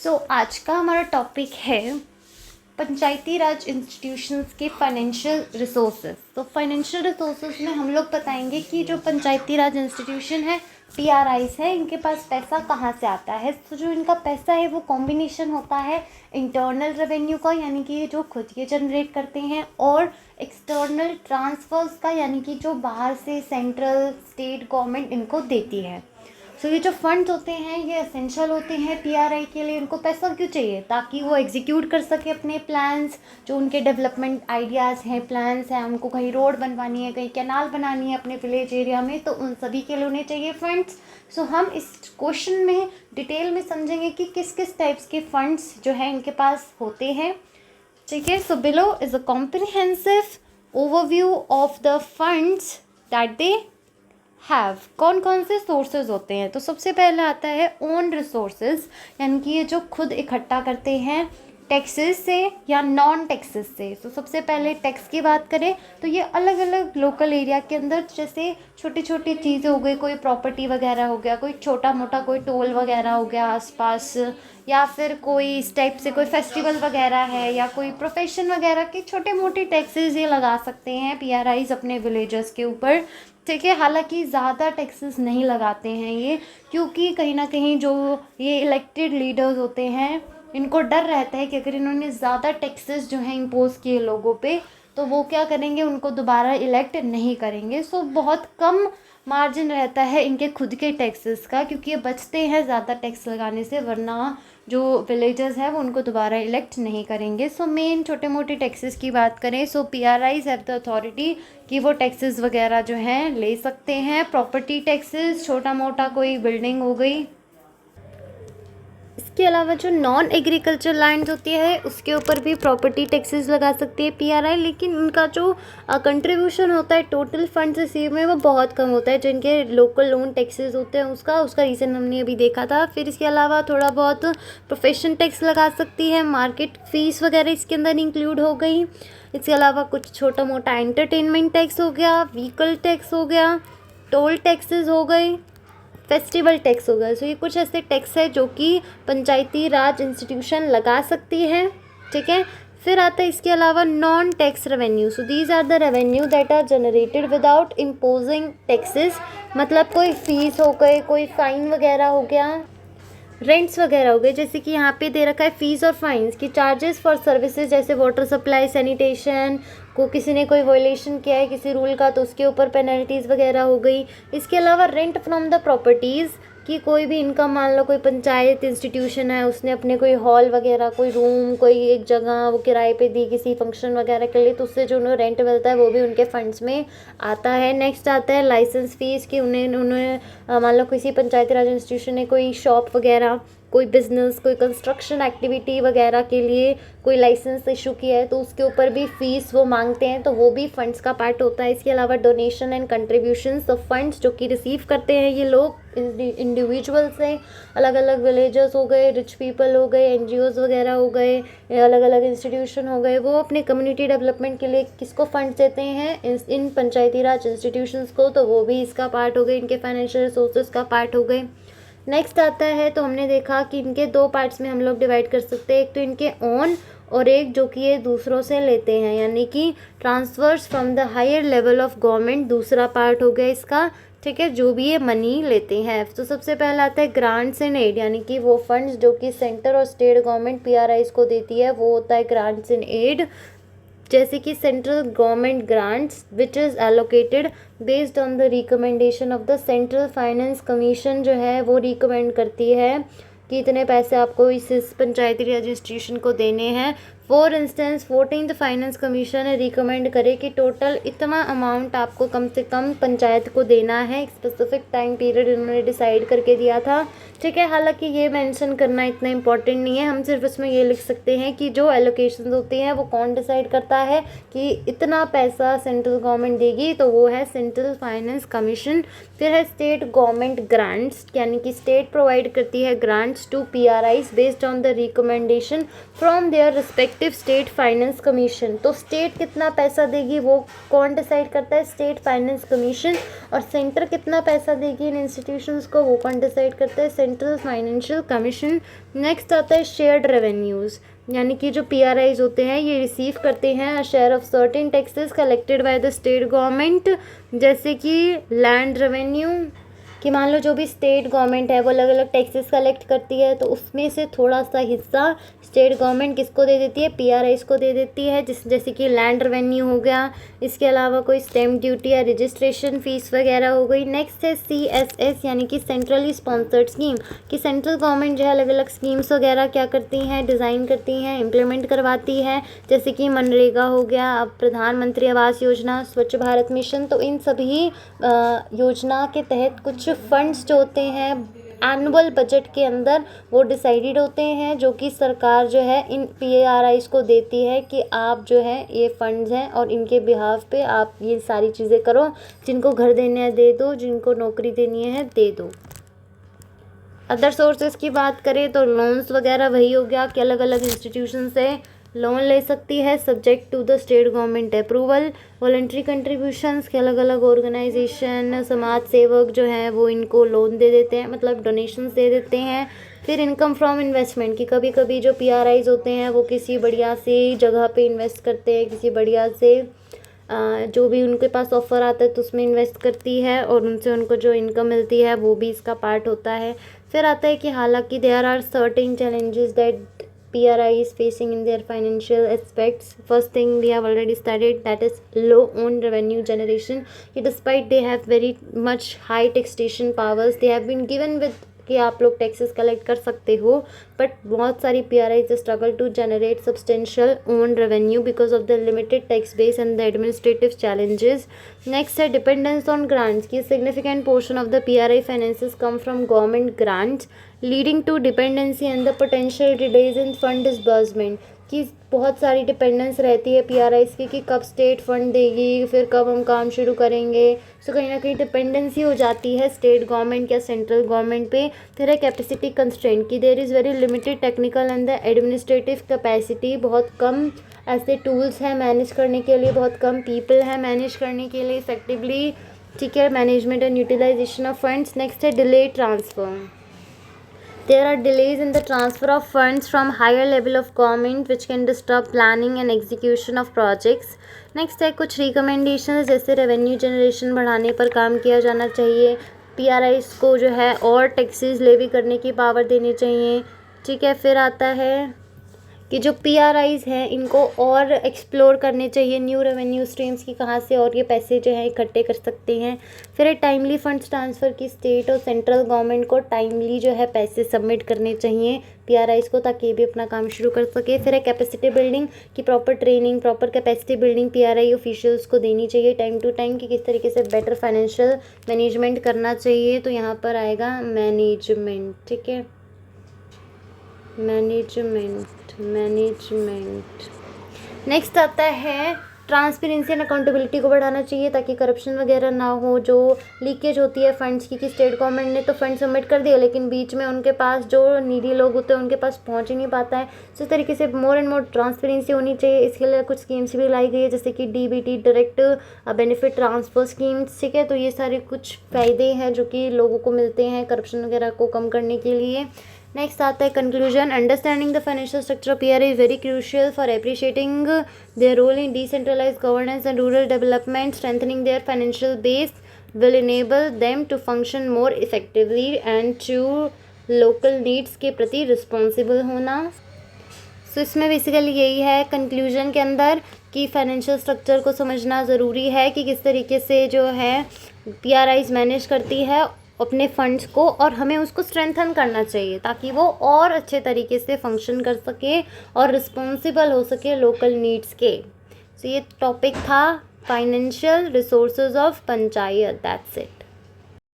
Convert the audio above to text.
आज का हमारा टॉपिक है पंचायती राज इंस्टीट्यूशंस के फाइनेंशियल रिसोर्सेज। तो फाइनेंशियल रिसोर्सेज में हम लोग बताएंगे कि जो पंचायती राज इंस्टीट्यूशन है, PRIs है, इनके पास पैसा कहाँ से आता है। तो जो इनका पैसा है वो कॉम्बिनेशन होता है इंटरनल रेवेन्यू का, यानी कि जो खुद के जनरेट करते हैं, और एक्सटर्नल ट्रांसफर्स का, यानी कि जो बाहर से सेंट्रल स्टेट गवर्नमेंट इनको देती है। सो ये जो फंड्स होते हैं ये एसेंशियल होते हैं PRI के लिए। उनको पैसा क्यों चाहिए? ताकि वो एग्जीक्यूट कर सके अपने प्लान्स, जो उनके डेवलपमेंट आइडियाज़ हैं, प्लान्स हैं। उनको कहीं रोड बनवानी है, कहीं कैनाल बनानी है अपने विलेज एरिया में, तो उन सभी के लिए उन्हें चाहिए फंड्स। सो हम इस क्वेश्चन में डिटेल में समझेंगे कि किस किस टाइप्स के फंड्स जो है इनके पास होते हैं। ठीक है, so below is a comprehensive overview of the funds that they have. कौन कौन से सोर्सेज होते हैं? तो सबसे पहले आता है ओन रिसोर्सेज, यानी कि ये जो खुद इकट्ठा करते हैं टैक्सेस से या नॉन टैक्सेस से। तो सबसे पहले टैक्स की बात करें तो ये अलग अलग लोकल एरिया के अंदर जैसे छोटी छोटी चीज़ें हो गई, कोई प्रॉपर्टी वगैरह हो गया, कोई छोटा मोटा कोई टोल वगैरह हो गया आसपास, या फिर कोई इस टाइप से कोई फेस्टिवल वगैरह है, या कोई प्रोफेशन वगैरह के छोटे मोटे टैक्सेस ये लगा सकते हैं PRIs अपने विलेजर्स के ऊपर। ठीक है, हालांकि ज़्यादा टैक्सेस नहीं लगाते हैं ये, क्योंकि कहीं ना कहीं जो ये इलेक्टेड लीडर्स होते हैं इनको डर रहता है कि अगर इन्होंने ज़्यादा टैक्सेस जो हैं इम्पोज किए लोगों पे तो वो क्या करेंगे, उनको दोबारा इलेक्ट नहीं करेंगे। सो बहुत कम मार्जिन रहता है इनके खुद के टैक्सेस का, क्योंकि ये बचते हैं ज़्यादा टैक्स लगाने से, वरना जो विलेजर्स हैं वो उनको दोबारा इलेक्ट नहीं करेंगे। सो मेन छोटे मोटे टैक्सेस की बात करें, सो PRIs हैव द अथॉरिटी कि वो टैक्सेस वगैरह जो हैं ले सकते हैं। प्रॉपर्टी टैक्सेस, छोटा मोटा कोई बिल्डिंग हो गई। इसके अलावा जो नॉन एग्रीकल्चर लैंड होती है उसके ऊपर भी प्रॉपर्टी टैक्सेस लगा सकती है PRI, लेकिन उनका जो कंट्रीब्यूशन होता है टोटल फंड रिसीव में वो बहुत कम होता है, जो इनके लोकल लोन टैक्सेस होते हैं उसका रीज़न हमने अभी देखा था। फिर इसके अलावा थोड़ा बहुत प्रोफेशन टैक्स लगा सकती है, मार्केट फीस वगैरह इसके अंदर इंक्लूड हो गई। इसके अलावा कुछ छोटा मोटा एंटरटेनमेंट टैक्स हो गया, व्हीकल टैक्स हो गया, टोल टैक्सेस हो गई, फेस्टिवल टैक्स होगा। सो ये कुछ ऐसे टैक्स है जो कि पंचायती राज इंस्टीट्यूशन लगा सकती है। ठीक है, फिर आता है इसके अलावा non tax revenue. So these are the revenue that are generated without imposing taxes. मतलब कोई फीस हो गई, कोई फाइन वगैरह हो गया, रेंट्स वगैरह हो गए, जैसे कि यहाँ पे दे रखा है फीस और फाइन्स की चार्जेस फॉर सर्विसेज, जैसे वाटर सप्लाई, सैनिटेशन को किसी ने कोई वायलेशन किया है किसी रूल का तो उसके ऊपर पेनल्टीज़ वगैरह हो गई। इसके अलावा रेंट फ्रॉम द प्रॉपर्टीज़ कि कोई भी इनकम, मान लो कोई पंचायत इंस्टीट्यूशन है उसने अपने कोई हॉल वगैरह, कोई रूम, कोई एक जगह वो किराए पे दी किसी फंक्शन वगैरह के लिए, तो उससे जो उन्हें रेंट मिलता है वो भी उनके फंड्स में आता है। नेक्स्ट आता है लाइसेंस फ़ीस कि उन्हें मान लो किसी पंचायती राज इंस्टीट्यूशन ने कोई शॉप वगैरह, कोई बिज़नेस, कोई कंस्ट्रक्शन एक्टिविटी वगैरह के लिए कोई लाइसेंस इशू किया है तो उसके ऊपर भी फ़ीस वो मांगते हैं, तो वो भी फंड्स का पार्ट होता है। इसके अलावा डोनेशन एंड कंट्रीब्यूशंस, तो फंड्स जो कि रिसीव करते हैं ये लोग इंडिविजुअल्स हैं, अलग अलग विलेजर्स हो गए, रिच पीपल हो गए, NGOs वगैरह हो गए, अलग अलग इंस्टीट्यूशन हो गए, वो अपने कम्युनिटी डेवलपमेंट के लिए किसको फंड्स देते हैं, इन पंचायती राज इंस्टीट्यूशंस को, तो वो भी इसका पार्ट हो गए, इनके फाइनेंशियल रिसोर्सेज का पार्ट हो गए। नेक्स्ट आता है, तो हमने देखा कि इनके दो पार्ट्स में हम लोग डिवाइड कर सकते हैं, एक तो इनके ओन और एक जो कि ये दूसरों से लेते हैं, यानी कि transfers from the higher level of government, दूसरा पार्ट हो गया इसका। ठीक है, जो भी ये मनी लेते हैं। तो सबसे पहला आता है ग्रांट्स एंड एड, यानी कि वो फंड्स जो कि सेंटर और स्टेट गवर्नमेंट PRIs को देती है वो होता है ग्रांट्स एंड एड। जैसे कि central government grants which is allocated based on the recommendation of the central finance commission, जो है वो रिकमेंड करती है कि इतने पैसे आपको इस पंचायती राज इंस्टीट्यूशन को देने हैं। For instance 14th finance commission recommend करे कि टोटल इतना अमाउंट आपको कम से कम पंचायत को देना है, एक स्पेसिफिक टाइम पीरियड इन्होंने डिसाइड करके दिया था। ठीक है, हालांकि ये मेंशन करना इतना इम्पोर्टेंट नहीं है, हम सिर्फ इसमें ये लिख सकते हैं कि जो एलोकेशन होती हैं वो कौन डिसाइड करता है कि इतना पैसा सेंट्रल गवर्नमेंट देगी, तो वो है सेंट्रल फाइनेंस कमीशन। फिर है स्टेट गवर्नमेंट ग्रांट्स, यानी कि स्टेट प्रोवाइड करती है grants to PRIs based on the recommendation from their respective effective state finance commission. तो स्टेट कितना पैसा देगी वो कौन डिसाइड करता है? State finance commission. और सेंटर कितना पैसा देगी इन इंस्टीट्यूशंस को वो कौन डिसाइड करता है? Central financial commission. नेक्स्ट आता है शेयर्ड रेवेन्यूज़, यानी कि जो PRIs होते हैं ये रिसीव करते हैं share of certain taxes collected by the state government, जैसे कि लैंड रेवेन्यू, कि मान लो जो भी स्टेट गवर्नमेंट है वो अलग अलग टैक्सेस कलेक्ट करती है, तो उसमें से थोड़ा सा हिस्सा स्टेट गवर्नमेंट किसको दे देती है? PRIs को दे देती है, जैसे कि लैंड रेवेन्यू हो गया। इसके अलावा कोई स्टैम्प ड्यूटी या रजिस्ट्रेशन फीस वगैरह हो गई। नेक्स्ट है CSS, यानी कि सेंट्रली स्पॉन्सर्ड स्कीम, कि सेंट्रल गवर्नमेंट जो है अलग अलग स्कीम्स वगैरह क्या करती हैं? डिज़ाइन करती हैं, इम्प्लीमेंट करवाती है, जैसे कि मनरेगा हो गया, अब प्रधानमंत्री आवास योजना, स्वच्छ भारत मिशन। तो इन सभी योजना के तहत कुछ फंड्स जो होते हैं एनुअल बजट के अंदर वो डिसाइडेड होते हैं, जो कि सरकार जो है इन PRIs को देती है कि आप जो है ये फंड्स हैं और इनके बिहाफ पे आप ये सारी चीज़ें करो, जिनको घर देने है दे दो, जिनको नौकरी देनी है दे दो। अदर सोर्सेज की बात करें तो लोन्स वगैरह वही हो गया कि अलग अलग इंस्टीट्यूशन से लोन ले सकती है subject to the state government approval. Voluntary contributions के अलग अलग ऑर्गेनाइजेशन, समाज सेवक जो हैं वो इनको लोन दे देते हैं, मतलब डोनेशंस दे देते हैं। फिर इनकम फ्रॉम इन्वेस्टमेंट, कि कभी कभी जो PRIs होते हैं वो किसी बढ़िया सी जगह पे इन्वेस्ट करते हैं, किसी बढ़िया से जो भी उनके पास ऑफ़र आता है तो उसमें इन्वेस्ट करती है और उनसे उनको जो इनकम मिलती है वो भी इसका पार्ट होता है। फिर आता है कि हालांकि there are certain challenges that PRI is facing in their financial aspects. First thing we have already studied, that is low own revenue generation. Despite they have very much high taxation powers, they have been given with कि आप लोग taxes collect कर सकते हो, but बहुत सारी PRIs struggle to generate substantial own revenue because of the limited tax base and the administrative challenges. Next है dependence on grants, की significant portion of the PRI finances come from government grants leading to dependency and the potential delays in fund disbursement, कि बहुत सारी dependence रहती है PRIs की कि कब स्टेट फंड देगी, फिर कब हम काम शुरू करेंगे। सो कहीं ना कहीं डिपेंडेंसी हो जाती है स्टेट गवर्नमेंट या सेंट्रल गवर्नमेंट पे। फिर है कैपेसिटी कंस्ट्रेंट, कि there is very limited technical and the administrative capacity, बहुत कम ऐसे टूल्स हैं मैनेज करने के लिए, बहुत कम पीपल हैं मैनेज करने के लिए इफेक्टिवली, ठीक है, management and utilisation of funds. Next है delay transfer, there are delays in the transfer of funds from higher level of government which can disturb planning and execution of projects. Next है कुछ recommendations, जैसे revenue generation बढ़ाने पर काम किया जाना चाहिए, PRIs को जो है और टैक्सेस लेवी करने की पावर देनी चाहिए, ठीक है। फिर आता है कि जो PRIs हैं इनको और एक्सप्लोर करने चाहिए न्यू रेवेन्यू स्ट्रीम्स की, कहाँ से और ये पैसे जो हैं इकट्ठे कर सकते हैं। फिर टाइमली फंड्स ट्रांसफ़र की स्टेट और सेंट्रल गवर्नमेंट को टाइमली जो है पैसे सबमिट करने चाहिए PRIs को, ताकि ये भी अपना काम शुरू कर सके। फिर है कैपेसिटी बिल्डिंग, की proper training, proper capacity building PRI officials को देनी चाहिए टाइम टू टाइम, कि किस तरीके से बेटर फाइनेंशियल मैनेजमेंट करना चाहिए। तो यहाँ पर आएगा मैनेजमेंट, ठीक है, मैनेजमेंट। नेक्स्ट आता है ट्रांसपेरेंसी एंड अकाउंटेबिलिटी को बढ़ाना चाहिए ताकि करप्शन वगैरह ना हो। जो लीकेज होती है फंड्स की, कि स्टेट गवर्नमेंट ने तो फंड सबमिट कर दिया लेकिन बीच में उनके पास जो नीडी लोग होते हैं उनके पास पहुंच ही नहीं पाता है। तो इस तरीके से मोर एंड मोर ट्रांसपेरेंसी होनी चाहिए। इसके लिए कुछ स्कीम्स भी लाई गई है, जैसे कि DBT, direct benefit transfer schemes, ठीक है। तो ये सारे कुछ फ़ायदे हैं जो कि लोगों को मिलते हैं करप्शन वगैरह को कम करने के लिए। नेक्स्ट आता है conclusion, understanding the financial structure of PRI is very crucial for appreciating their role in decentralised governance and rural development. Strengthening their financial base will enable them to function more effectively and to local needs के प्रति responsible होना। सो इसमें basically यही है conclusion के अंदर कि financial structure को समझना ज़रूरी है कि किस तरीके से जो है PRIs मैनेज करती है अपने फंड्स को, और हमें उसको स्ट्रेंथन करना चाहिए ताकि वो और अच्छे तरीके से फंक्शन कर सके और रिस्पॉन्सिबल हो सके लोकल नीड्स के। सो ये टॉपिक था financial resources of panchayat. That's it.